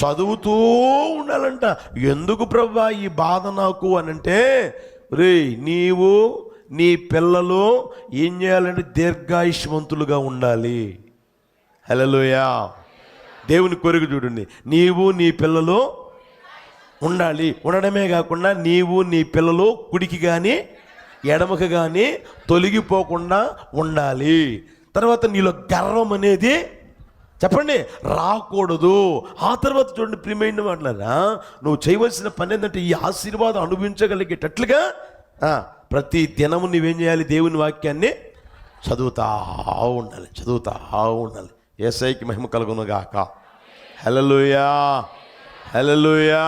చదువుతూ ఉండాలంట. ఎందుకు ప్రభువా ఈ బాధ నాకు అని అంటే, రే నీవు నీ పిల్లలు ఏం చేయాలంటే దీర్ఘాయుష్మంతులుగా ఉండాలి. హల్లెలూయా. దేవుని కోరిక చూడండి, నీవు నీ పిల్లలు ఉండాలి. ఉండడమే కాకుండా నీవు నీ పిల్లలు కుడికి కానీ ఎడమకి కానీ తొలగిపోకుండా ఉండాలి. తర్వాత నీలో గర్వం అనేది చెప్పండి రాకూడదు. ఆ తర్వాత చూడండి ప్రియమైన మాట్లాడా, నువ్వు చేయవలసిన పని ఏంటంటే ఈ ఆశీర్వాదం అనుభవించగలిగేటట్లుగా ప్రతి దినము నువ్వేం చేయాలి? దేవుని వాక్యాన్ని చదువుతా ఉండాలి, చదువుతా ఉండాలి. యేసయ్యకి మహిమ కలుగును గాక. హల్లెలూయా, హల్లెలూయా.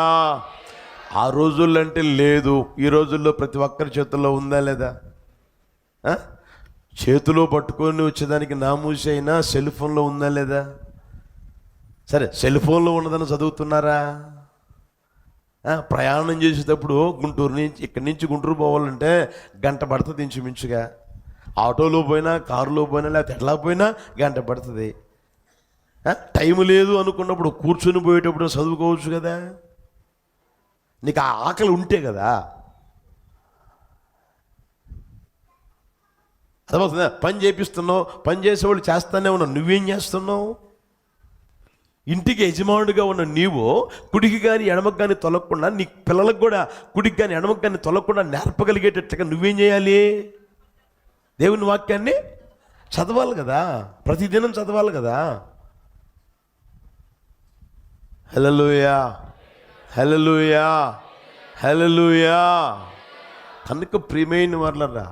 ఆ రోజుల్లో అంటే లేదు, ఈ రోజుల్లో ప్రతి ఒక్కరి చేతుల్లో ఉందా లేదా? చేతిలో పట్టుకొని వచ్చేదానికి నామూసి అయినా సెల్ ఫోన్లో ఉందా లేదా? సరే, సెల్ ఫోన్లో ఉన్నదని చదువుతున్నారా? ప్రయాణం చేసేటప్పుడు గుంటూరు నుంచి ఇక్కడి నుంచి గుంటూరు పోవాలంటే గంట పడుతుంది ఇంచుమించుగా. ఆటోలో పోయినా కారులో పోయినా లేకపోతే ఎట్లా పోయినా గంట పడుతుంది. టైం లేదు అనుకున్నప్పుడు కూర్చొని పోయేటప్పుడు చదువుకోవచ్చు కదా. నీకు ఆ ఆకలి ఉంటే కదా. అర్థమవుతుందా? పని చేపిస్తున్నావు, పని చేసేవాళ్ళు చేస్తానే ఉన్నావు, నువ్వేం చేస్తున్నావు? ఇంటికి యజమానుడిగా ఉన్న నీవు కుడికి కానీ ఎడమకు కానీ తొలగకుండా నీ పిల్లలకు కూడా కుడికి కానీ ఎడమకు కానీ తొలగకుండా నేర్పగలిగేటట్లుగా నువ్వేం చేయాలి? దేవుని వాక్యాన్ని చదవాలి కదా, ప్రతిదినం చదవాలి కదా. హల్లెలూయా, హల్లెలూయా, హల్లెలూయా. కనుక ప్రియమైన వాళ్ళరా,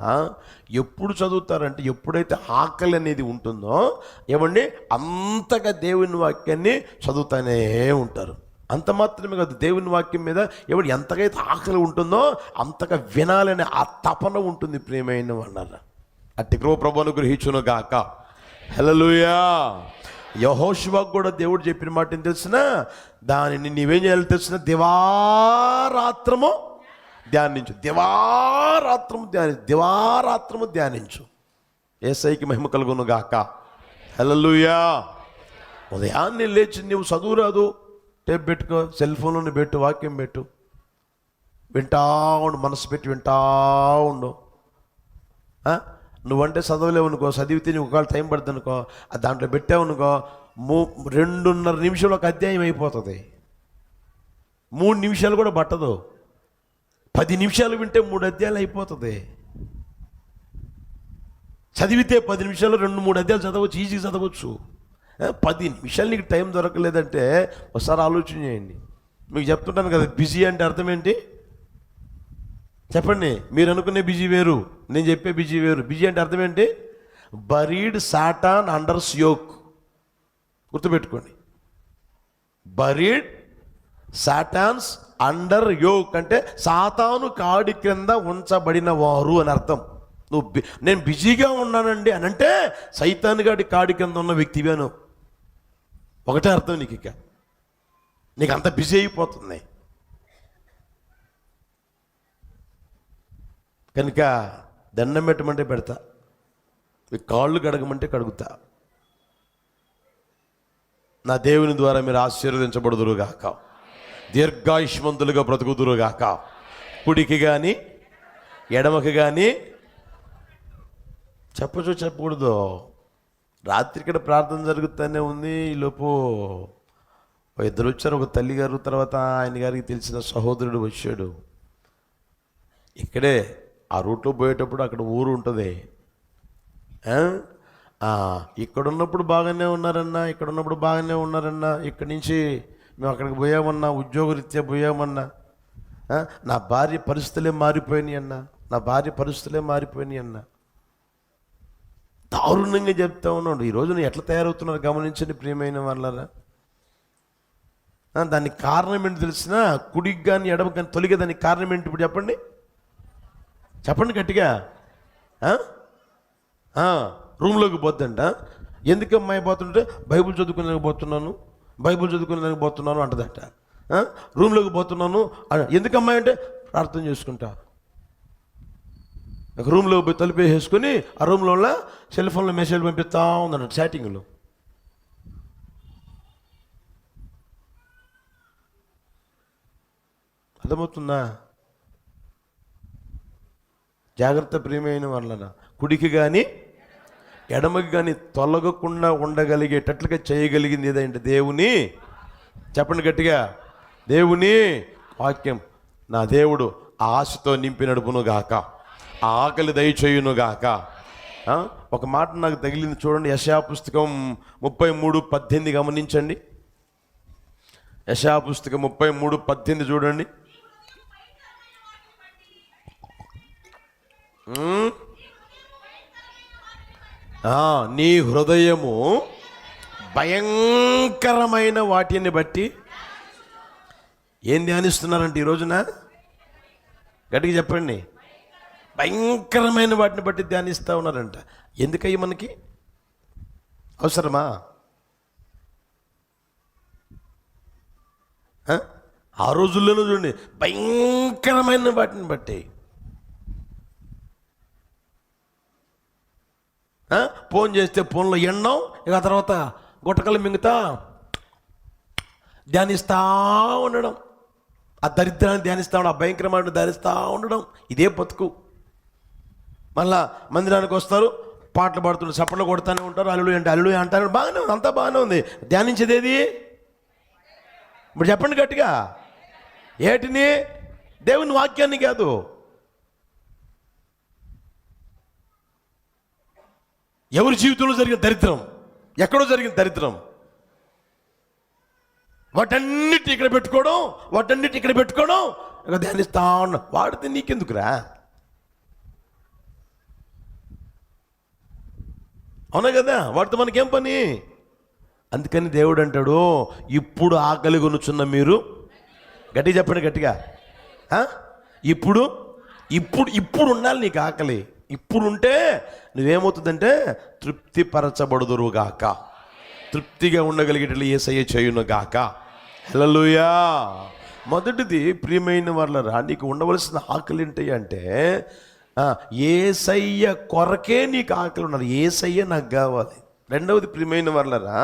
ఎప్పుడు చదువుతారంటే ఎప్పుడైతే ఆకలి అనేది ఉంటుందో ఏమండి అంతగా దేవుని వాక్యాన్ని చదువుతానే ఉంటారు. అంత మాత్రమే కాదు, దేవుని వాక్యం మీద ఎవడు ఎంతకైతే ఆకలి ఉంటుందో అంతగా వినాలనే ఆ తపన ఉంటుంది ప్రియమైన వాళ్ళరా. అట్టి కృప ప్రభువును గ్రహించును గాక. హల్లెలూయా. యెహోషువకు కూడా దేవుడు చెప్పిన మాట ఏం తెలిసిన, దానిని నీవేం చేయాలి తెలిసిన, దివారాత్రము ధ్యానించు, దివారాత్రము ధ్యానించు, దివారాత్రము ధ్యానించు. యేసయ్యకి మహిమ కలుగును గాక. హల్లెలూయా. ఉదయాన్నే లేచి నువ్వు చదువు రాదు, టేప్ పెట్టుకో, సెల్ ఫోన్లో పెట్టు, వాక్యం పెట్టు, వింటా ఉండు, మనసు పెట్టి వింటా ఉండు. నువ్వంటే చదవలేవు అనుకో, చదివితే నీకు ఒకవేళ టైం పడుతుంది అనుకో, దాంట్లో పెట్టావు అనుకో, 2.5 నిమిషంలో ఒక అధ్యాయం అయిపోతుంది. 3 నిమిషాలు కూడా పట్టదు. 10 నిమిషాలు వింటే 3 అధ్యాయాలు అయిపోతుంది. చదివితే 10 నిమిషాలు 2-3 అధ్యాయాలు చదవచ్చు, ఈజీగా చదవచ్చు. 10 నిమిషాలు నీకు టైం దొరకలేదంటే ఒకసారి ఆలోచన చేయండి. మీకు చెప్తుంటాను కదా, బిజీ అంటే అర్థం ఏంటి చెప్పండి. మీరు అనుకునే బిజీ వేరు, నేను చెప్పే బిజీ వేరు. బిజీ అంటే అర్థం ఏంటి? Buried Satan unders yoke. గుర్తుపెట్టుకోండి, బరీడ్ సాటాన్స్ అండర్ యోక్ అంటే సాతాను కాడి క్రింద ఉంచబడిన వారు అని అర్థం. నేను బిజీగా ఉన్నానండి అని అంటే సైతాను గాడి కాడి కింద ఉన్న వ్యక్తివేను. ఒకటే అర్థం నీకు. ఇక నీకు అంత బిజీ అయిపోతుంది. కనుక దండం పెట్టమంటే పెడతా, మీ కాళ్ళు కడగమంటే కడుగుతా. నా దేవుని ద్వారా మీరు ఆశీర్వదించబడుదురుగాక, దీర్ఘాయుష్మంతులుగా బ్రతుకుదురుగాక. కుడికి కానీ ఎడమకి కానీ చెప్పచ్చు చెప్పకూడదు. రాత్రి ఇక్కడ ప్రార్థన జరుగుతూనే ఉంది. ఈలోపు 2 వచ్చారు. ఒక తల్లి గారు, తర్వాత ఆయన గారికి తెలిసిన సహోదరుడు వచ్చాడు. ఇక్కడే ఆ రూట్లో పోయేటప్పుడు అక్కడ ఊరు ఉంటుంది. ఇక్కడ ఉన్నప్పుడు బాగానే ఉన్నారన్నా, ఇక్కడ ఉన్నప్పుడు బాగానే ఉన్నారన్నా, ఇక్కడి నుంచి మేము అక్కడికి పోయామన్నా, ఉద్యోగరీత్యా పోయామన్నా, నా భార్య పరిస్థితులే మారిపోయినాయి అన్నా, నా భార్య పరిస్థితులే మారిపోయినాయి అన్నా. దారుణంగా చెప్తా ఉన్నాడు. ఈరోజు నేను ఎట్లా తయారవుతున్నారు గమనించండి ప్రియమైన వాళ్ళరా. దానికి కారణం ఏంటి తెలిసిన, కుడికి కానీ ఎడమ కానీ తొలిగే దానికి కారణం ఏంటి ఇప్పుడు చెప్పండి, చెప్పండి గట్టిగా. రూమ్లోకి పోద్దంట. ఎందుకు అమ్మాయి పోతుంటే బైబుల్ చదువుకునేందుకు పోతున్నాను, బైబుల్ చదువుకునేందుకు పోతున్నాను అంటదట. రూమ్లోకి పోతున్నాను. ఎందుకు అమ్మాయి అంటే ప్రార్థన చేసుకుంటా. ఒక రూమ్లో పోయి తలుపు వేసుకొని ఆ రూమ్లో సెల్ ఫోన్లో మెసేజ్ పంపిస్తా ఉందంట చాటింగ్లో. అర్థమవుతుందా? జాగ్రత్త ప్రియమైన వాళ్ళన, కుడికి కానీ ఎడమకి కానీ తొలగకుండా ఉండగలిగేటట్లుగా చేయగలిగింది ఏదంటే దేవుని, చెప్పండి గట్టిగా, దేవుని వాక్యం. నా దేవుడు ఆశతో నింపి నడుపును గాక, ఆకలి దయచేయును గాక. ఒక మాట నాకు తగిలింది చూడండి, యెషయా పుస్తకం 33:18 గమనించండి. యెషయా పుస్తకం 33:18 చూడండి. నీ హృదయము భయంకరమైన వాటిని బట్టి ఏం ధ్యానిస్తున్నారంటే ఈ రోజున? గట్టిగా చెప్పండి. భయంకరమైన వాటిని బట్టి ధ్యానిస్తూ ఉన్నారంట. ఎందుకయ్యి మనకి అవసరమా? ఆ రోజుల్లోనూ చూడండి, భయంకరమైన వాటిని బట్టి. ఫోన్ చేస్తే ఫోన్లో ఎండం, ఇక ఆ తర్వాత గుట్టకలు మింగుతా ధ్యానిస్తూ ఉండడం, ఆ దరిద్రాన్ని ధ్యానిస్తూ ఉండడం, ఆ భయంకరమైన ధ్యానిస్తూ ఉండడం. ఇదే బతుకు. మళ్ళా మందిరానికి వస్తారు, పాటలు పాడుతుంటారు, చప్పట్లు కొడుతూనే ఉంటారు, అల్లుడు అంటే అల్లుడు అంటారు. బాగానే ఉంది, అంతా బాగానే ఉంది. ధ్యానించేది ఏది? ఇప్పుడు చెప్పండి గట్టిగా. ఏటిని? దేవుని వాక్యాన్ని కాదు. ఎవరి జీవితంలో జరిగిన దరిద్రం, ఎక్కడో జరిగిన దరిద్రం, వాటన్నిటి ఇక్కడ పెట్టుకోవడం, వాటన్నిటి ఇక్కడ పెట్టుకోవడం, ఇక ధ్యానిస్తా ఉన్నా. వాడితే నీకెందుకురా? అవునా కదా? వాడితో మనకేం పని? అందుకని దేవుడు అంటాడు, ఇప్పుడు ఆకలి కొనుచున్న మీరు, గట్టిగా చెప్పండి గట్టిగా, ఇప్పుడు ఇప్పుడు ఇప్పుడు ఉండాలి నీకు ఆకలి. ఇప్పుడు ఉంటే నువ్వేమవుతుందంటే తృప్తిపరచబడుదురుగాక, తృప్తిగా ఉండగలిగేటట్లు యేసయ్య చేయునుగాక. హల్లెలూయా. మొదటిది ప్రియమైన వాళ్ళరా, నీకు ఉండవలసిన ఆకలి ఏంటి అంటే యేసయ్య కొరకే నీకు ఆకలి ఉండాలి. యేసయ్య నాకు కావాలి. రెండవది ప్రియమైన వాళ్ళరా,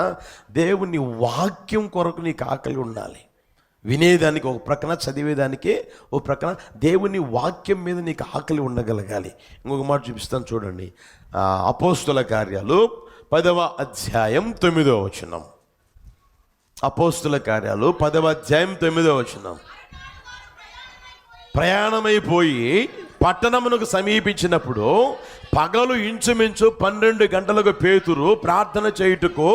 దేవుని వాక్యం కొరకు నీకు ఆకలి ఉండాలి. వినేదానికి ఒక ప్రక్కన, చదివేదానికి ఒక ప్రక్కన, దేవుని వాక్యం మీద నీకు ఆకలి ఉండగలగాలి. ఇంకొక మాట చూపిస్తాను చూడండి. అపోస్తుల కార్యాలు 10వ అధ్యాయం 9వ వచనం. అపోస్తుల కార్యాలు 10వ అధ్యాయం 9వ వచనం. ప్రయాణమైపోయి పట్టణమునకు సమీపించినప్పుడు పగలు ఇంచుమించు 12 గంటలకు పేతురు ప్రార్థన చేయుటకు,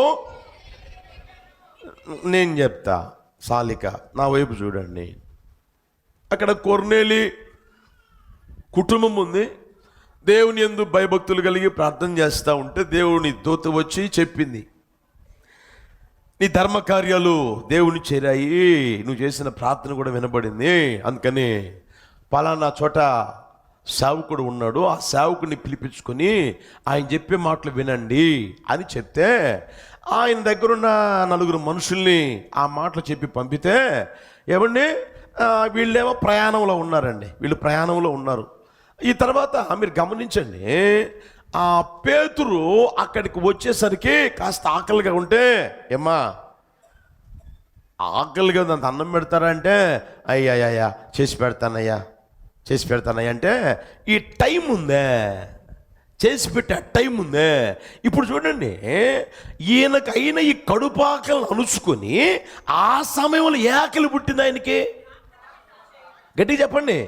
నేను చెప్తా సాలిక, నా వైపు చూడండి. అక్కడ కొర్నేలి కుటుంబం ఉంది. దేవుని యందు భయభక్తులు కలిగి ప్రార్థన చేస్తూ ఉంటే దేవుని దూత వచ్చి చెప్పింది, నీ ధర్మకార్యాలు దేవుని చేరాయి, నువ్వు చేసిన ప్రార్థన కూడా వినబడింది, అందుకని పలానా చోట సేవకుడు ఉన్నాడు, ఆ సేవకుడిని పిలిపించుకొని ఆయన చెప్పే మాటలు వినండి అని చెప్తే, ఆయన దగ్గరున్న 4 మనుషుల్ని ఆ మాటలు చెప్పి పంపితే, ఏమండి వీళ్ళేమో ప్రయాణంలో ఉన్నారండి, వీళ్ళు ప్రయాణంలో ఉన్నారు. ఈ తర్వాత మీరు గమనించండి, ఆ పేతురు అక్కడికి వచ్చేసరికి కాస్త ఆకలిగా ఉంటే, ఏమ్మా ఆకలిగా అంత అన్నం పెడతారా అంటే, అయ్యా చేసి పెడతానయ్యా అంటే, ఈ టైం ఉందే, చేసి పెట్టే టైం ఉందే. ఇప్పుడు చూడండి, ఈయనకైనా ఈ కడుపాకలను అణుచుకొని ఆ సమయంలో ఏ ఆకలి పుట్టింది ఆయనకి? గట్టిగా చెప్పండి,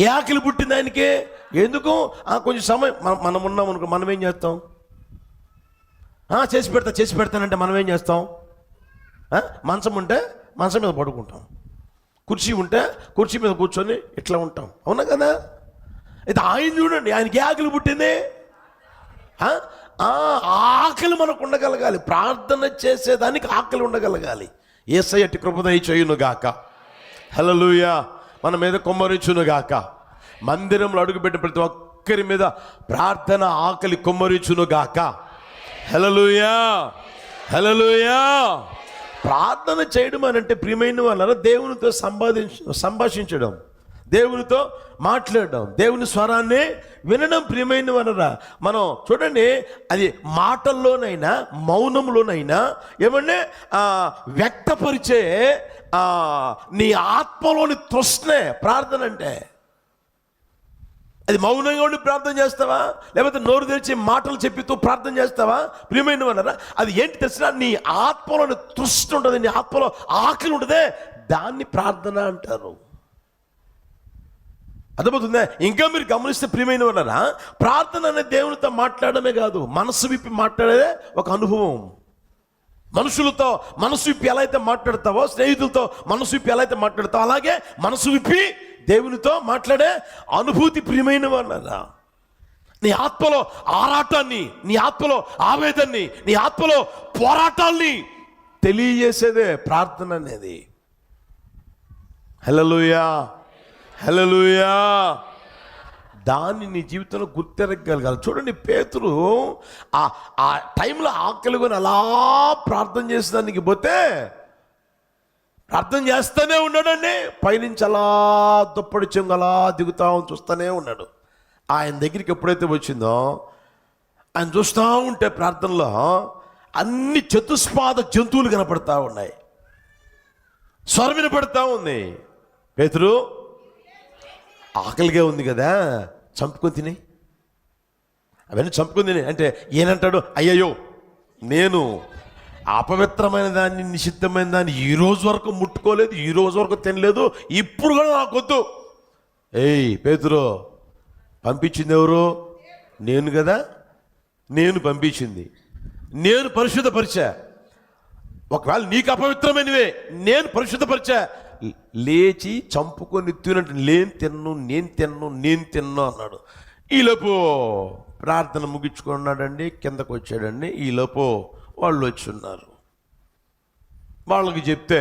ఏ ఆకలి పుట్టింది ఆయనకి? ఎందుకు? కొంచెం సమయం మనం ఉన్నాం అనుకో, మనం ఏం చేస్తాం? చేసి పెడతానంటే మనం ఏం చేస్తాం? మంచం ఉంటే మంచం మీద పడుకుంటాం, కుర్చీ ఉంటే కుర్చీ మీద కూర్చొని ఇట్లా ఉంటాం, అవునా కదా? అయితే ఆయన చూడండి, ఆయనకి ఆకలి పుట్టింది. ఆకలి మనకు ఉండగలగాలి, ప్రార్థన చేసేదానికి ఆకలి ఉండగలగాలి. యేసయ్య అట్టి కృప దయచేయునుగాక. హల్లెలూయా. మన మీద కుమ్మరించునుగాక. మందిరంలో అడుగుపెట్టిన ప్రతి ఒక్కరి మీద ప్రార్థన ఆకలి కుమ్మరించునుగాక. హల్లెలూయా, హల్లెలూయా. ప్రార్థన చేయడం అని అంటే ప్రియమైన వాళ్ళ దేవునితో సంభాషించడం, దేవునితో మాట్లాడడం, దేవుని స్వరాన్ని వినడం. ప్రియమైన వారరా, మనం చూడండి, అది మాటల్లోనైనా మౌనంలోనైనా ఏమంటే వ్యక్తపరిచే నీ ఆత్మలోని తృష్ణే ప్రార్థన అంటే. అది మౌనంగా ఉండి ప్రార్థన చేస్తావా, లేకపోతే నోరు తెరిచి మాటలు చెప్పితూ ప్రార్థన చేస్తావా? ప్రియమైన వారరా, అది ఏంటి తెలిసినా నీ ఆత్మలోని తృష్ణ ఉంటుంది, నీ ఆత్మలో ఆకలి ఉంటుందే, దాన్ని ప్రార్థన అంటారు. అర్థమవుతుందా? ఇంకా మీరు గమనిస్తే ప్రియమైన వారరా, ప్రార్థన అనే దేవునితో మాట్లాడమే కాదు, మనసు విప్పి మాట్లాడేదే ఒక అనుభవం. మనుషులతో మనసు విప్పి ఎలా అయితే మాట్లాడతావో, స్నేహితులతో మనసు విప్పి ఎలా అయితే మాట్లాడతావో, అలాగే మనసు విప్పి దేవునితో మాట్లాడే అనుభూతి. ప్రియమైన వారరా, నీ ఆత్మలో ఆరాటాన్ని, నీ ఆత్మలో ఆవేదన్ని, నీ ఆత్మలో పోరాటాల్ని తెలియజేసేదే ప్రార్థన అనేది. హల్లెలూయా, హల్లెలూయా. దాన్ని నీ జీవితంలో గుర్తెరగలగాలి. చూడండి, పేతురు ఆ టైంలో ఆకలి కొని అలా ప్రార్థన చేసేదానికి పోతే ప్రార్థన చేస్తూనే ఉన్నాడండి. పైనుంచి అలా దుప్పటి చెంగు అలా దిగుతా చూస్తూనే ఉన్నాడు. ఆయన దగ్గరికి ఎప్పుడైతే వచ్చిందో, ఆయన చూస్తూ ఉంటే ప్రార్థనలో అన్ని చతుష్పాద జంతువులు కనపడతా ఉన్నాయి, స్వరం వినపడతా ఉంది. పేతురు, ఆకలిగా ఉంది కదా, చంపుకొని తిని, అవన్నీ చంపుకొని తిని అంటే ఏనంటాడు? అయ్యయ్యో, నేను అపవిత్రమైన దాన్ని, నిషిద్ధమైన దాన్ని ఈ రోజు వరకు ముట్టుకోలేదు, ఈ రోజు వరకు తినలేదు, ఇప్పుడు కూడా నాకొద్దు. ఏయ్ పేతురు, పంపించింది ఎవరు? నేను కదా, నేను పంపించింది, నేను పరిశుద్ధపరిచా. ఒకవేళ నీకు అపవిత్రమైనవే నేను పరిశుద్ధపరిచా, లేచి చంపుకొని తిన్నట్టు నేను తిన్ను అన్నాడు. ఈలోపు ప్రార్థన ముగించుకున్నాడండి, కిందకు వచ్చాడండి. ఈలోపు వాళ్ళు వచ్చి ఉన్నారు. వాళ్ళకి చెప్తే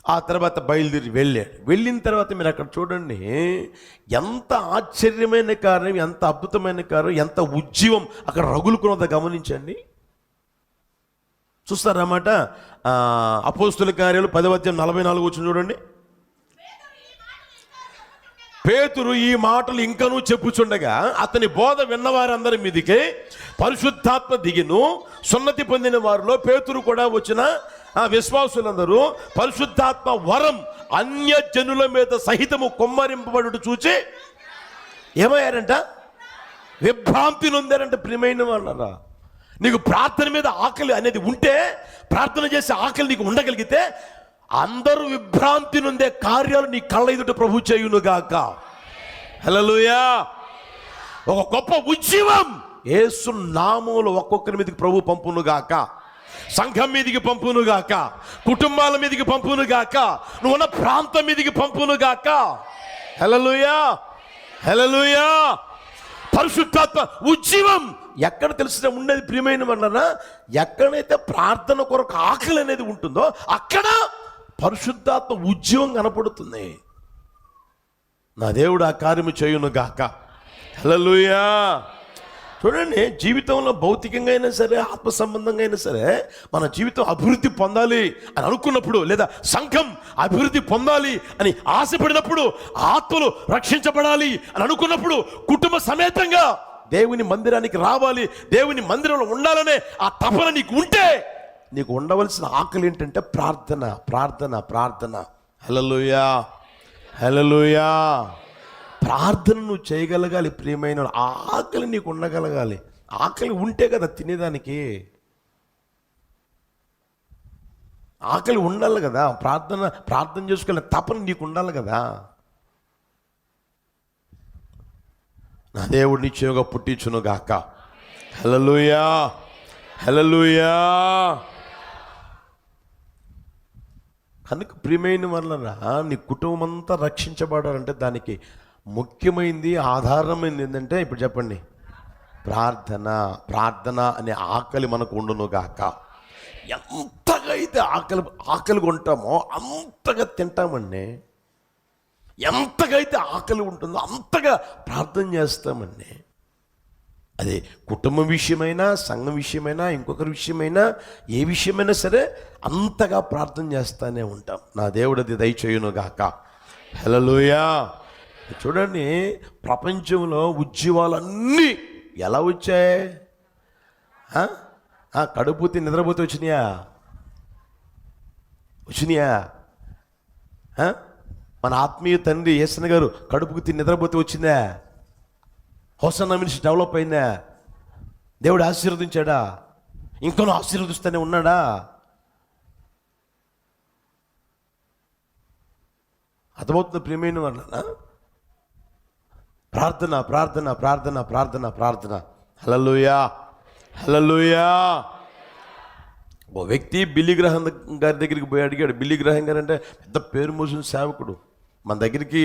ఆ తర్వాత బయలుదేరి వెళ్ళాడు. వెళ్ళిన తర్వాత మీరు అక్కడ చూడండి, ఎంత ఆశ్చర్యమైన కార్యం, ఎంత అద్భుతమైన కార్యం, ఎంత ఉజ్జీవం అక్కడ రగులుకున్నదో గమనించండి. చూస్తారన్నమాట. అపోస్తుల కార్యాలు 10:44 చూడండి. పేతురు ఈ మాటలు ఇంకనూ చెప్పుచుండగా అతని బోధ విన్నవారందరి మీదికి పరిశుద్ధాత్మ దిగిను. సున్నతి పొందిన వారిలో పేతురు కూడా వచ్చిన విశ్వాసులందరూ పరిశుద్ధాత్మ వరం అన్యజనుల మీద సహితము కొమ్మరింపబడుట చూచి ఏమయ్యారంట? విభ్రాంతి నొందారంట. ప్రియమైన వాళ్ళరా, నీకు ప్రార్థన మీద ఆకలి అనేది ఉంటే, ప్రార్థన చేసే ఆకలి నీకు ఉండగలిగితే, అందరూ విభ్రాంతి నొందే కార్యాలు నీ కళ్ళ ఎదుట ప్రభు చేయునుగాక. హల్లెలూయా. ఒక గొప్ప ఉజ్జీవం యేసు నామములో ఒక్కొక్కరి మీదకి ప్రభు పంపునుగాక, సంఘం మీదికి పంపునుగాక, కుటుంబాల మీదికి పంపునుగాక, నువ్వున్న ప్రాంతం మీదికి పంపునుగాక. హల్లెలూయా, హల్లెలూయా. పరిశుద్ధాత్మ ఉజ్జీవం ఎక్కడ తెలిసిన ఉండేది? ప్రియమైన వాళ్ళనా, ఎక్కడైతే ప్రార్థన కొరకు ఆకలి అనేది ఉంటుందో అక్కడ పరిశుద్ధాత్మ ఉజ్జీవం కనపడుతుంది. నా దేవుడు ఆ కార్యము చేయును గాక. హల్లెలూయా. చూడండి, జీవితంలో భౌతికంగా అయినా సరే, ఆత్మ సంబంధంగా అయినా సరే, మన జీవితం అభివృద్ధి పొందాలి అని అనుకున్నప్పుడు, లేదా సంఘం అభివృద్ధి పొందాలి అని ఆశపడినప్పుడు, ఆత్మలు రక్షించబడాలి అని అనుకున్నప్పుడు, కుటుంబ సమేతంగా దేవుని మందిరానికి రావాలి, దేవుని మందిరంలో ఉండాలనే ఆ తపన నీకు ఉంటే, నీకు ఉండవలసిన ఆకలి ఏంటంటే ప్రార్థన, ప్రార్థన, ప్రార్థన. హల్లెలూయా, హల్లెలూయా. ప్రార్థన నువ్వు చేయగలగాలి. ప్రియమైన ఆకలి నీకు ఉండగలగాలి. ఆకలి ఉంటే కదా తినేదానికి. ఆకలి ఉండాలి కదా, ప్రార్థన చేసుకునే తపన నీకు ఉండాలి కదా. నా దేవుడు నిశ్చయంగా పుట్టించును గాక. హల్లెలూయా, హల్లెలూయా. కనుక ప్రియమైన వాళ్ళరా, నీ కుటుంబం అంతా రక్షించబడాలంటే దానికి ముఖ్యమైనది, ఆధారమైనది ఏంటంటే, ఇప్పుడు చెప్పండి, ప్రార్థన. ప్రార్థన అనే ఆకలి మనకు ఉండును గాక. ఎంతగా అయితే ఆకలిగా ఉంటామో అంతగా తింటామండి. ఎంతగా అయితే ఆకలి ఉంటుందో అంతగా ప్రార్థన చేస్తామండి. అది కుటుంబం విషయమైనా, సంఘం విషయమైనా, ఇంకొకరి విషయమైనా, ఏ విషయమైనా సరే అంతగా ప్రార్థన చేస్తూనే ఉంటాం. నా దేవుడు అది దయచేయును గాక. హల్లెలూయా. చూడండి, ప్రపంచంలో ఉద్యోగాలన్నీ ఎలా వచ్చాయి? కడుపుతి నిద్రపోతే వచ్చినాయా? మన ఆత్మీయ తండ్రి యేసన్న గారు కడుపుకు తిని నిద్రపోతే వచ్చిందా? హోసన్నా మినిస్ట్రీ డెవలప్ అయిందా? దేవుడు ఆశీర్వదించాడా? ఇంకనూ ఆశీర్వదిస్తూనే ఉన్నాడా? అర్థమవుతుంది ప్రియమైన వాళ్ళ? ప్రార్థన ప్రార్థన ప్రార్థన ప్రార్థన ప్రార్థన. హల్లెలూయా హల్లెలూయా. ఓ వ్యక్తి బిల్లీ గ్రహం గారి దగ్గరికి పోయి అడిగాడు. బిల్లీ గ్రహం గారు అంటే పెద్ద పేరు మోసిన సేవకుడు. మన దగ్గరికి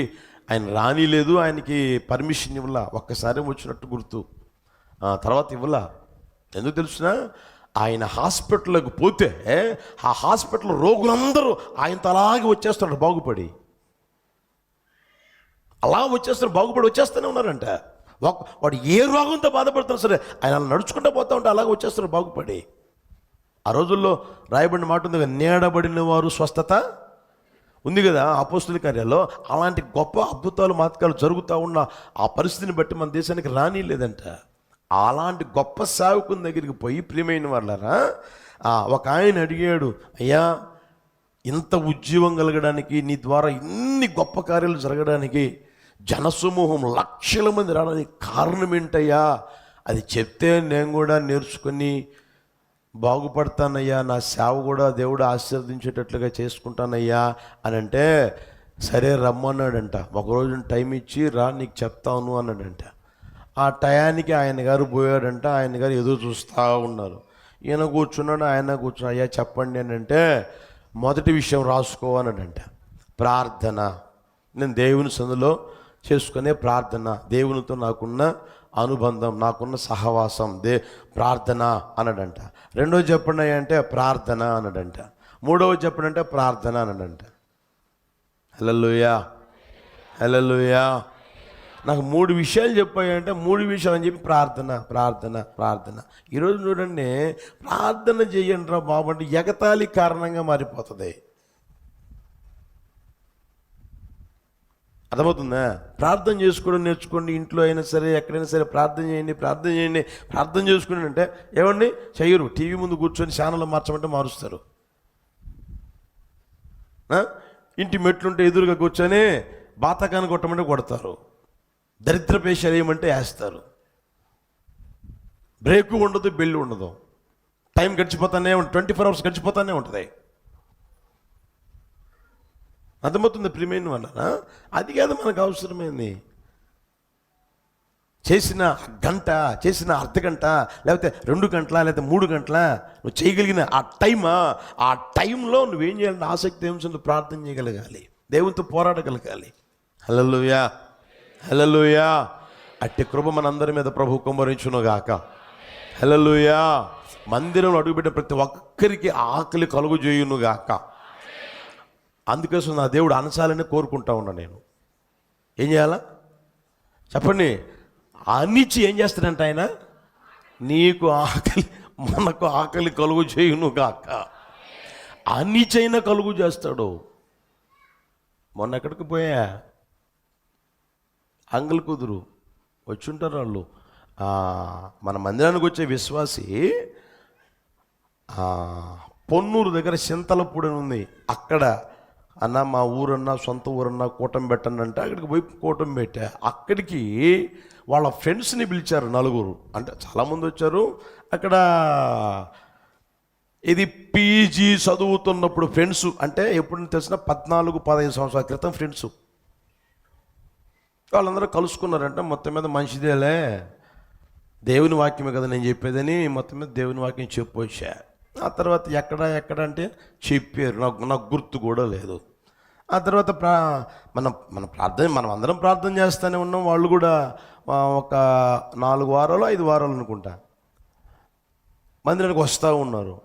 ఆయన రానిలేదు, ఆయనకి పర్మిషన్ ఇవ్వలా. ఒక్కసారి వచ్చినట్టు గుర్తు, తర్వాత ఇవ్వలా. ఎందుకు తెలుసునా? ఆయన హాస్పిటల్లోకి పోతే ఆ హాస్పిటల్ రోగులందరూ ఆయనతో అలాగే వచ్చేస్తున్నాడు బాగుపడి. అలా వచ్చేస్తారు, బాగుపడి వచ్చేస్తూనే ఉన్నారంట. వాడు ఏ రోగంతో బాధపడుతున్నా సరే ఆయన అలా నడుచుకుంటూ పోతా ఉంటే అలాగే వచ్చేస్తారు బాగుపడి. ఆ రోజుల్లో రాయబడిన మాట ఉంది కదా, నీడబడిన వారు స్వస్థత ఉంది కదా అపోస్తుల కార్యాల్లో. అలాంటి గొప్ప అద్భుతాలు మాత్కాలు జరుగుతూ ఉన్న ఆ పరిస్థితిని బట్టి మన దేశానికి రానిలేదంట. అలాంటి గొప్ప సేవకుని దగ్గరికి పోయి, ప్రియమైన వాళ్ళారా, ఒక ఆయన అడిగాడు, అయ్యా ఇంత ఉద్యోగం కలగడానికి, నీ ద్వారా ఇన్ని గొప్ప కార్యాలు జరగడానికి, జనసమూహం లక్షల మంది రావడానికి కారణం ఏంటయ్యా? అది చెప్తే నేను కూడా నేర్చుకుని బాగుపడతానయ్యా, నా సేవ కూడా దేవుడు ఆశీర్వదించేటట్లుగా చేసుకుంటానయ్యా అని అంటే, సరే రమ్మన్నాడంట. ఒకరోజు టైం ఇచ్చి రా, నీకు చెప్తాను అన్నాడంట. ఆ టయానికి ఆయన గారు పోయాడంట. ఆయన గారు ఎదురు చూస్తూ ఉన్నారు. ఈయన కూర్చున్నాడు, ఆయన కూర్చున్నాడు. అయ్యా చెప్పండి అని అంటే, మొదటి విషయం రాసుకో అన్నాడంట, ప్రార్థన. నేను దేవుని సందులో చేసుకునే ప్రార్థన, దేవునితో నాకున్న అనుబంధం, నాకున్న సహవాసం, ప్రార్థన అన్నాడంట. రెండోది చెప్పండి అంటే ప్రార్థన అన్నాడంట. మూడవది చెప్పండి అంటే ప్రార్థన అన్నాడంట. హల్లెలూయా హల్లెలూయా. నాకు 3 విషయాలు చెప్పాయంటే 3 విషయాలు అని చెప్పి ప్రార్థన ప్రార్థన ప్రార్థన. ఈరోజు చూడండి, ప్రార్థన చేయండి రా బాబు అంటే ఎగతాళి కారణంగా మారిపోతుంది. అర్థమవుతుందా? ప్రార్థన చేసుకోవడం నేర్చుకోండి. ఇంట్లో అయినా సరే, ఎక్కడైనా సరే ప్రార్థన చేయండి, ప్రార్థన చేయండి. ప్రార్థన చేసుకుని అంటే ఏమండి చెయ్యరు. టీవీ ముందు కూర్చొని ఛానల్ మార్చమంటే మారుస్తారు. ఇంటి మెట్లుంటే ఎదురుగా కూర్చొని బాతకాన్ని కొట్టమంటే కొడతారు. దరిద్ర పేషాలు ఏమంటే వేస్తారు. బ్రేకు ఉండదు, బెల్లు ఉండదు. టైం గడిచిపోతానే ఉంటుంది, 24 hours గడిచిపోతానే ఉంటుంది. అర్థమవుతుంది ప్రియమైన వల్ల? అది కాదు మనకు అవసరమైంది. చేసిన గంట, చేసిన అర్ధగంట, లేకపోతే 2 గంటల, లేకపోతే 3 గంటల నువ్వు చేయగలిగిన ఆ టైంలో నువ్వేం చేయాలంటే ఆసక్తి ఏమిటో ప్రార్థన చేయగలగాలి, దేవునితో పోరాడగలగాలి. హల్లెలూయా హల్లెలూయా. అట్టి కృప మనందరి మీద ప్రభు కుమ్మరించునుగాక. హల్లెలూయా. మందిరంలో అడుగుపెట్టిన ప్రతి ఒక్కరికి ఆకలి కలుగు చేయునుగాక. అందుకోసం నా దేవుడు అనసాలని కోరుకుంటా ఉన్నా. నేను ఏం చేయాలా చెప్పండి? అనిచ్చి ఏం చేస్తాడంట ఆయన? నీకు ఆకలి, మనకు ఆకలి కలుగు చేయునుగాక. అనిచైనా కలుగు చేస్తాడు. మొన్న ఎక్కడికి పోయా, అంగల్ కుదురు వచ్చుంటారు వాళ్ళు. మన మందిరానికి వచ్చే విశ్వాసి పొన్నూరు దగ్గర చింతలపూడి అని ఉంది. అక్కడ అన్న మా ఊరన్నా, సొంత ఊరన్నా కూటమి పెట్టండి అంటే అక్కడికి పోయి కూటమి పెట్టా. అక్కడికి వాళ్ళ ఫ్రెండ్స్ని పిలిచారు 4. అంటే చాలామంది వచ్చారు. అక్కడ ఇది పీజీ చదువుతున్నప్పుడు ఫ్రెండ్స్, అంటే ఎప్పుడు తెలిసిన 14-15 సంవత్సరాల క్రితం ఫ్రెండ్స్. వాళ్ళందరూ కలుసుకున్నారంట. మొత్తం మీద మంచిదేలే, దేవుని వాక్యమే కదా నేను చెప్పేదని మొత్తం మీద దేవుని వాక్యం చెప్పొచ్చా. ఆ తర్వాత ఎక్కడ అంటే చెప్పారు, నాకు గుర్తు కూడా లేదు. ఆ తర్వాత మన ప్రార్థన, మనం అందరం ప్రార్థన చేస్తూనే ఉన్నాం. వాళ్ళు కూడా ఒక 4 వారాలు 5 వారాలు అనుకుంటా మందిరానికి వస్తూ ఉన్నారు.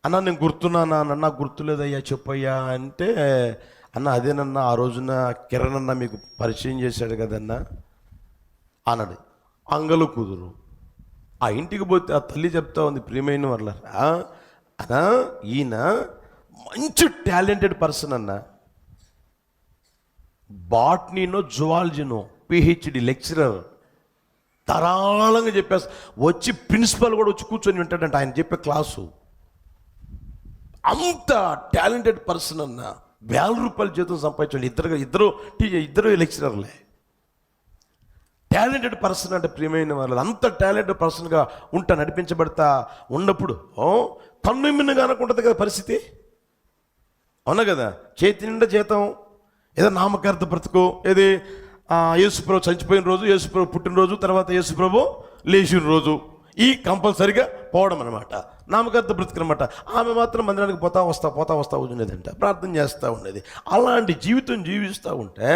అన్న నేను గుర్తున్నానా? నాకు గుర్తులేదయ్యా చెప్పయ్యా అంటే, అన్న అదేనన్నా ఆ రోజున కిరణ్ అన్న మీకు పరిచయం చేశాడు కదన్నా అన్నాడు. అంగలు కుదురు. ఆ ఇంటికి పోతే ఆ తల్లి చెప్తా ఉంది, ప్రియమైన వాళ్ళ అన్నా ఈయన మంచి టాలెంటెడ్ పర్సన్ అన్న, బాటనీనో జువాలజీనో పిహెచ్డి లెక్చరర్ ధారాళంగా చెప్పేస్తా. వచ్చి ప్రిన్సిపల్ కూడా వచ్చి కూర్చొని వింటాడంట ఆయన చెప్పే క్లాసు. అంత టాలెంటెడ్ పర్సన్ అన్న, ₹1000 జీతం సంపాదించండి. ఇద్దరు లెక్చరర్లే. టాలెంటెడ్ పర్సన్ అంటే ప్రియమైన వాళ్ళు, అంత టాలెంటెడ్ పర్సన్గా నడిపించబడతా ఉన్నప్పుడు కన్ను మిన్నుగా అనుకుంటుంది కదా పరిస్థితి. అవునా కదా? చేతి నిండా జీతం, ఏదో నామకార్థ బ్రతుకు, ఏది యేసుప్రభు చనిపోయిన రోజు, యేసుప్రభు పుట్టినరోజు, తర్వాత యేసుప్రభు లేచిన రోజు, ఈ కంపల్సరిగా పోవడం అనమాట, నామకార్థ బ్రతుకు అనమాట. ఆమె మాత్రం మందిరానికి పోతా వస్తా ఉండేదంట, ప్రార్థన చేస్తూ ఉండేది. అలాంటి జీవితం జీవిస్తూ ఉంటే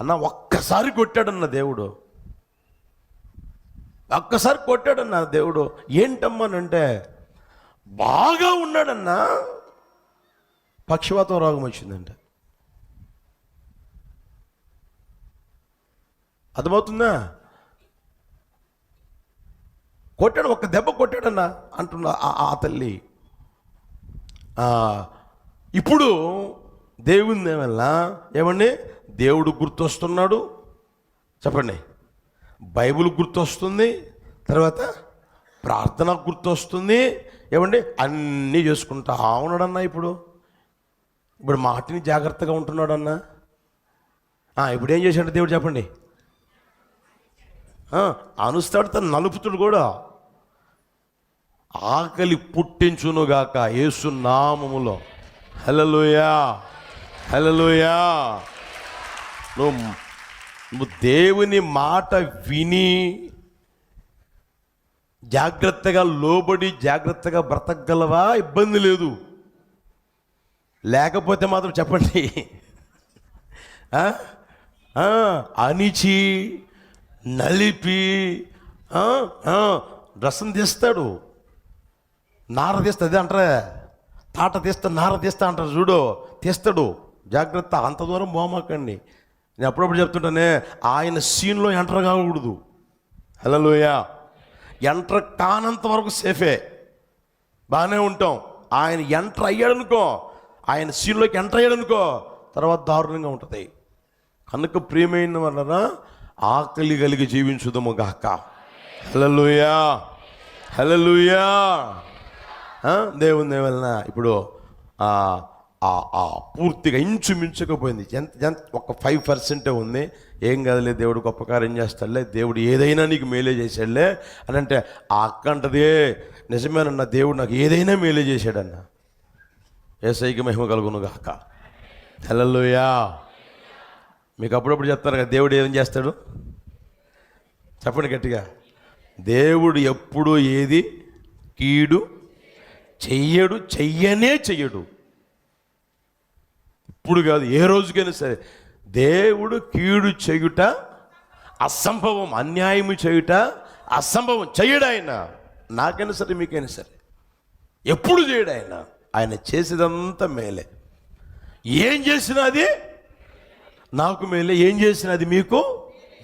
అన్న ఒక్కసారి కొట్టాడన్న దేవుడు, ఒక్కసారి కొట్టాడన్న దేవుడు. ఏంటమ్మానంటే బాగా ఉన్నాడన్నా, పక్షవాతం రోగం వచ్చిందంట. అర్థమవుతుందా? కొట్టాడు, ఒక్క దెబ్బ కొట్టాడన్నా అంటున్నా ఆ తల్లి. ఇప్పుడు దేవుని వల్ల ఏమండి, దేవుడు గుర్తొస్తున్నాడు, చెప్పండి, బైబిల్ గుర్తొస్తుంది, తర్వాత ప్రార్థన గుర్తొస్తుంది, ఏమండి అన్నీ చేసుకుంటా ఉన్నాడన్నా. ఇప్పుడు మాటిని జాగ్రత్తగా ఉంటున్నాడన్నా. ఇప్పుడు ఏం చేశాడు దేవుడు చెప్పండి? అనుస్తాడు, తను నలుపుతుడు కూడా. ఆకలి పుట్టించునుగాక యేసు నామములో. హల్లెలూయా, హల్లెలూయా. నువ్వు దేవుని మాట విని జాగ్రత్తగా లోబడి జాగ్రత్తగా బ్రతకగలవా? ఇబ్బంది లేదు. లేకపోతే మాత్రం చెప్పండి, అణిచి నలిపి రసం తీస్తాడు, నార తీస్తా, అదే అంటారా, తాట తీస్తా నార తీస్తా అంటారు చూడు, తీస్తాడు. జాగ్రత్త, అంత దూరం పోమాకండి. నేను అప్పుడప్పుడు చెప్తుంటానే, ఆయన సీన్లో ఎంటర్ కాకూడదు. హల్లెలూయా. ఎంటర్ కానంత వరకు సేఫే, బాగానే ఉంటాం. ఆయన ఎంటర్ అయ్యాడనుకో, ఆయన సీన్లోకి ఎంటర్ అయ్యాడనుకో, తర్వాత దారుణంగా ఉంటుంది. కనుక ప్రియమైన వలన ఆకలి కలిగి జీవించుదము గాక. హల్లెలూయా, హల్లెలూయా. దేవుని వలన ఇప్పుడు పూర్తిగా ఇంచుమించకపోయింది, ఎంత ఒక 5% ఉంది. ఏం కాదులే, దేవుడు గొప్ప కార్యం చేస్తాడులే, దేవుడు ఏదైనా నీకు మేలే చేశాడులే అని అంటే, ఆ అక్క అంటదే, నిజమేనన్న, దేవుడు నాకు ఏదైనా మేలే చేశాడన్న. యేసయ్యకి మహిమ కలుగును గాక. హల్లెలూయా. మీకు అప్పుడప్పుడు చెప్తారు కదా, దేవుడు ఏం చేస్తాడు చెప్పండి గట్టిగా. దేవుడు ఎప్పుడు ఏది కీడు చెయ్యడు, చెయ్యడు. ఇప్పుడు కాదు, ఏ రోజుకైనా సరే దేవుడు కీడు చేయుట అసంభవం, అన్యాయము చేయుట అసంభవం. చెయ్యడు ఆయన, నాకైనా సరే మీకైనా సరే, ఎప్పుడు చేయడు ఆయన. ఆయన చేసేదంతా మేలే. ఏం చేసినా అది నాకు మేలే, ఏం చేసినా అది మీకు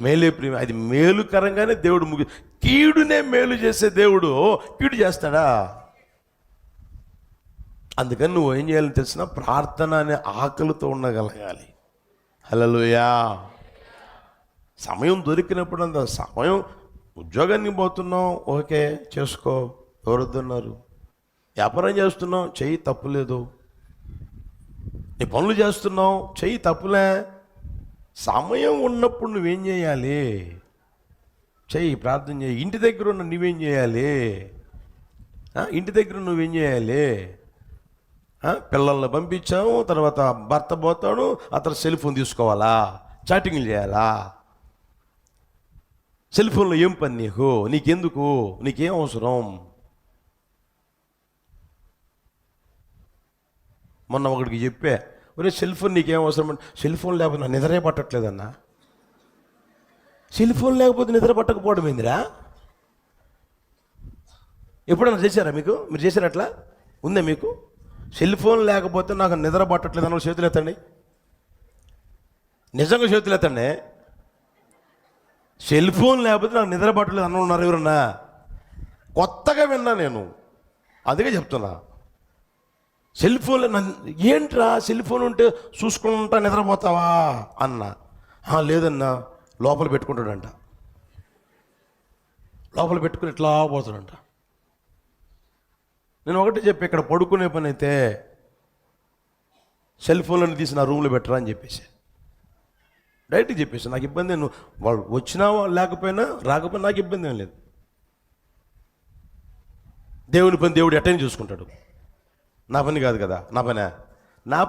మేలే. ప్రేమ, అది మేలుకరంగానే దేవుడు కీడునే మేలు చేసే దేవుడు కీడు చేస్తాడా? అందుకని నువ్వు ఏం చేయాలని తెలిసిన, ప్రార్థన అనే ఆకలితో ఉండగలగాలి. హల్లెలూయా. సమయం దొరికినప్పుడు అంత సమయం, ఉద్యోగానికి పోతున్నావు, ఓకే చేసుకో, ఎవరొద్దన్నారు. వ్యాపారం చేస్తున్నావు, చెయ్యి, తప్పులేదు. నీ పనులు చేస్తున్నావు, చెయ్యి, తప్పులే. సమయం ఉన్నప్పుడు నువ్వేం చేయాలి? చెయ్యి, ప్రార్థన చేయి. ఇంటి దగ్గర ఉన్న నువ్వేం చేయాలి? ఇంటి దగ్గర నువ్వేం చేయాలి? పిల్లల్ని పంపించాము, తర్వాత భర్త పోతాడు, అతను సెల్ ఫోన్ తీసుకోవాలా, చాటింగ్లు చేయాలా? సెల్ ఫోన్లో ఏం పని నీకు? నీకెందుకు? నీకేం అవసరం? మొన్న ఒకడికి చెప్పే, ఒరే సెల్ ఫోన్ నీకేం అవసరం అంటే, సెల్ ఫోన్ లేకపోతే నా నిద్రే పట్టట్లేదన్నా. సెల్ ఫోన్ లేకపోతే నిద్ర పట్టకపోవడం ఏందిరా? ఎప్పుడన్నా చేశారా మీకు? మీరు చేశారు అట్లా? ఉందా మీకు? సెల్ ఫోన్ లేకపోతే నాకు నిద్ర పట్టట్లేదు అన్న చేతులు ఎత్తండి. నిజంగా చేతులు ఎత్తండి. సెల్ ఫోన్ లేకపోతే నాకు నిద్ర పట్టలేదు అన్న ఉన్నారు ఎవరన్నా? కొత్తగా విన్నా నేను, అందుకే చెప్తున్నా. సెల్ ఫోన్ ఏంట్రా, సెల్ ఫోన్ ఉంటే చూసుకుంటా నిద్రపోతావా అన్న. లేదన్నా లోపల పెట్టుకుంటాడంట, లోపల పెట్టుకుని ఇట్లా పోతాడంట. నేను ఒకటే చెప్పి, ఇక్కడ పడుకునే పని అయితే సెల్ ఫోన్లను తీసి నా రూమ్లో పెట్టరా అని చెప్పేసి డైరెక్ట్గా చెప్పేసి, నాకు ఇబ్బంది, నువ్వు వాళ్ళు వచ్చినా లేకపోయినా రాకపోయినా నాకు ఇబ్బంది ఏం లేదు. దేవుని పని దేవుడు ఎట్లయినా చూసుకుంటాడు. నా పని కాదు కదా, నా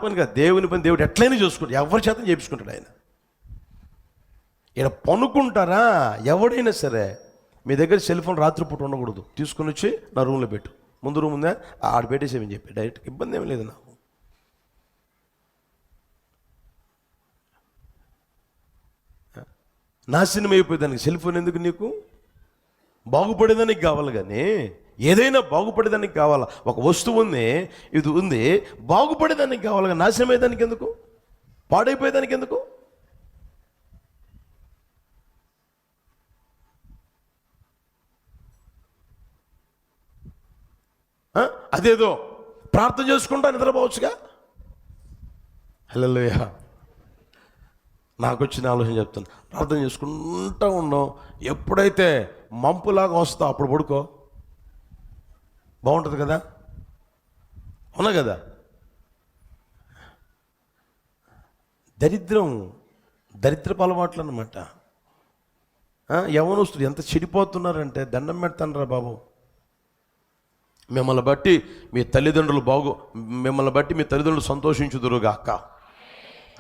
పని కాదు. దేవుని పని దేవుడు ఎట్లయినా చూసుకుంటాడు, ఎవరి చేత చేపించుకుంటాడు ఆయన. ఇక్కడ పనుకుంటారా, ఎవడైనా సరే మీ దగ్గర సెల్ ఫోన్ రాత్రిపూట ఉండకూడదు, తీసుకుని వచ్చి నా రూమ్లో పెట్టు, ముందు రూమ్ ఉందా ఆడ పెట్టేసేమని చెప్పి డైరెక్ట్, ఇబ్బంది ఏమి లేదు నాకు. నాశనం అయిపోయేదానికి సెల్ ఫోన్ ఎందుకు నీకు? బాగుపడేదానికి కావాలి, కానీ ఏదైనా బాగుపడేదానికి కావాలా. ఒక వస్తువు ఉంది, ఇది ఉంది, బాగుపడేదానికి కావాలి, కానీ నాశనం అయ్యేదానికి ఎందుకు, పాడైపోయేదానికి ఎందుకు? అదేదో ప్రార్థన చేసుకుంటా నిద్రపోవచ్చుగా. హల్లెలూయా. నాకు వచ్చిన ఆలోచన చెప్తాను. ప్రార్థన చేసుకుంటూ ఉన్నాం, ఎప్పుడైతే మంపులాగా వస్తావు అప్పుడు పడుకో, బాగుంటుంది కదా, అవునా కదా. దరిద్రపు అలవాట్లు అన్నమాట. యవ్వనస్తులు ఎంత చెడిపోతున్నారంటే దండం పెడతాను రా బాబు. మిమ్మల్ని బట్టి మీ తల్లిదండ్రులు సంతోషించుదురుగాక.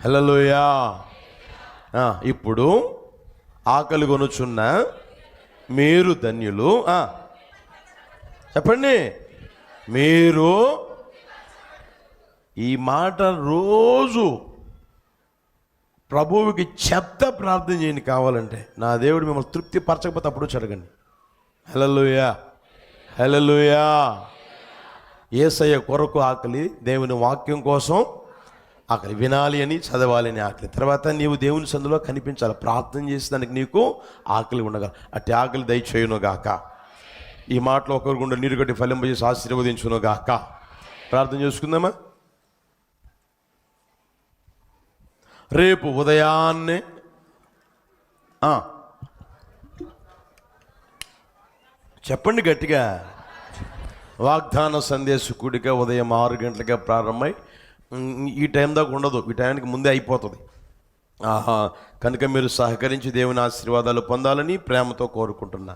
హల్లెలూయా. ఇప్పుడు ఆకలి కొనుచున్న మీరు ధన్యులు. చెప్పండి, మీరు ఈ మాట రోజు ప్రభువుకి చెప్తా ప్రార్థన చేయండి. కావాలంటే నా దేవుడు మిమ్మల్ని తృప్తి పరచకపోతే అప్పుడు అడగండి. హల్లెలూయా, హల్లెలూయా. యేసయ్య కొరకు ఆకలి, దేవుని వాక్యం కోసం ఆకలి, వినాలి అని చదవాలి అని ఆకలి. తర్వాత నీవు దేవుని సందులో కనిపించాలి, ప్రార్థన చేసేదానికి నీకు ఆకలి ఉండగా. అట్టి ఆకలి దయచేయును గాక. ఈ మాటలో ఒకరి గుండా నీరు కట్టి ఫలింపజేసి ఆశీర్వదించును గాక. ప్రార్థన చేసుకుందామా? రేపు ఉదయాన్నే చెప్పండి గట్టిగా, వాగ్దాన సందేశ కూడిక ఉదయం 6 గంటలకే ప్రారంభమై ఈ టైం దాకా ఉండదు, ఈ టైంకి ముందే అయిపోతుంది. కనుక మీరు సహకరించి దేవుని ఆశీర్వాదాలు పొందాలని ప్రేమతో కోరుకుంటున్నా.